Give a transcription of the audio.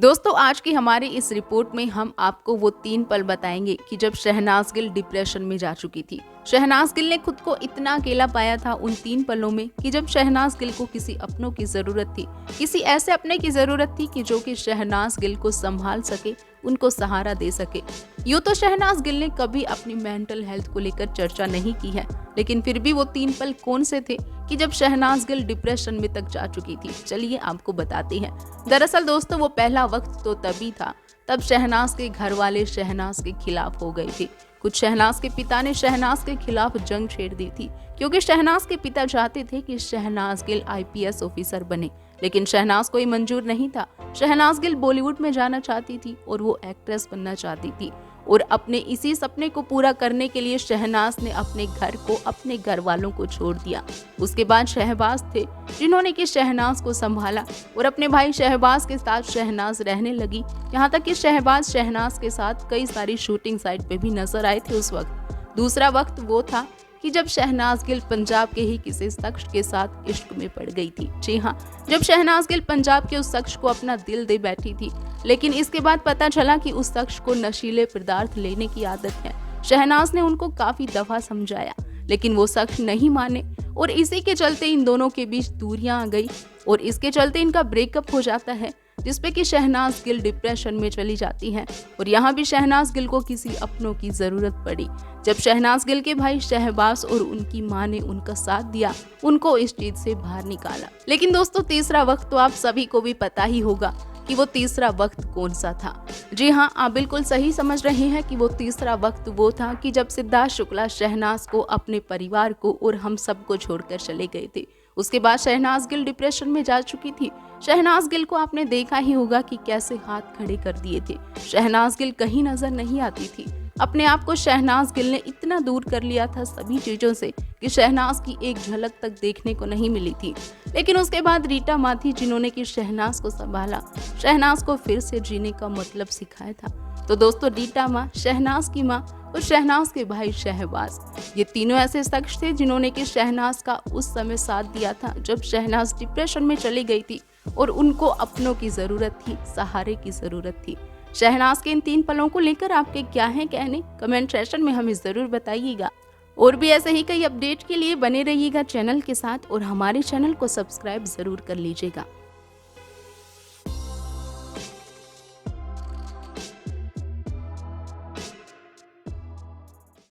दोस्तों आज की हमारी इस रिपोर्ट में हम आपको वो 3 पल बताएंगे कि जब शहनाज गिल डिप्रेशन में जा चुकी थी। शहनाज गिल ने खुद को इतना अकेला पाया था उन 3 पलों में कि जब शहनाज गिल को किसी अपनों की जरूरत थी, किसी ऐसे अपने की जरूरत थी कि जो कि शहनाज गिल को संभाल सके, उनको सहारा दे सके। यूँ तो शहनाज गिल ने कभी अपनी मेंटल हेल्थ को लेकर चर्चा नहीं की है, लेकिन फिर भी वो 3 पल कौन से थे कि जब शहनाज गिल डिप्रेशन में तक जा चुकी थी। चलिए आपको बताते हैं। दरअसल दोस्तों वो पहला वक्त तो तभी था तब शहनाज के घर वाले शहनाज के खिलाफ हो गए थे। कुछ शहनाज के पिता ने शहनाज के खिलाफ जंग छेड़ दी थी, क्योंकि शहनाज के पिता चाहते थे कि शहनाज गिल IPS ऑफिसर बने, लेकिन शहनाज को ये मंजूर नहीं था। शहनाज गिल बॉलीवुड में जाना चाहती थी और वो एक्ट्रेस बनना चाहती थी, और अपने इसी सपने को पूरा करने के लिए शहनाज ने अपने घर को, अपने घर वालों को छोड़ दिया। उसके बाद शहबाज थे जिन्होंने कि शहनाज को संभाला और अपने भाई शहबाज के साथ शहनाज रहने लगी। यहाँ तक कि शहबाज शहनाज के साथ कई सारी शूटिंग साइट पे भी नजर आए थे उस वक्त। दूसरा वक्त वो था कि जब शहनाज गिल पंजाब के ही किसी शख्स के साथ इश्क में पड़ गई थी। जी हाँ, जब शहनाज गिल पंजाब के उस शख्स को अपना दिल दे बैठी थी, लेकिन इसके बाद पता चला कि उस शख्स को नशीले पदार्थ लेने की आदत है। शहनाज ने उनको काफी दफा समझाया, लेकिन वो शख्स नहीं माने और इसी के चलते इन दोनों के बीच दूरियां आ गई और इसके चलते इनका ब्रेकअप हो जाता है, जिसपे कि शहनाज गिल डिप्रेशन में चली जाती है। और यहाँ भी शहनाज गिल को किसी अपनों की जरूरत पड़ी। जब शहनाज गिल के भाई शहबाज और उनकी मां ने उनका साथ दिया, उनको इस चीज से बाहर निकाला। लेकिन दोस्तों तीसरा वक्त तो आप सभी को भी पता ही होगा कि वो तीसरा वक्त कौन सा था। जी हाँ, आप बिल्कुल सही समझ रहे हैं कि वो तीसरा वक्त वो था कि जब सिद्धार्थ शुक्ला शहनाज को, अपने परिवार को और हम सबको छोड़कर चले गए थे। उसके बाद शहनाज गिल डिप्रेशन में जा चुकी थी। शहनाज गिल को आपने देखा ही होगा कि कैसे हाथ खड़े कर दिए थे। शहनाज गिल कहीं नजर नहीं आती थी। अपने आप को शहनाज गिल ने इतना दूर कर लिया था सभी चीजों से कि शहनाज की एक झलक तक देखने को नहीं मिली थी। लेकिन उसके बाद रीटा मां थी जिन्होंने कि शहनाज को संभाला, शहनाज को फिर से जीने का मतलब सिखाया था। तो दोस्तों रीटा मां, शहनाज की मां और शहनाज के भाई शहबाज, ये तीनों ऐसे शख्स थे जिन्होंने कि शहनाज का उस समय साथ दिया था जब शहनाज डिप्रेशन में चली गई थी और उनको अपनों की जरूरत थी, सहारे की जरूरत थी। शहनाज के इन 3 पलों को लेकर आपके क्या हैं कहने, कमेंट सेक्शन में हमें जरूर बताइएगा। और भी ऐसे ही कई अपडेट के लिए बने रहिएगा चैनल के साथ और हमारे चैनल को सब्सक्राइब जरूर कर लीजिएगा।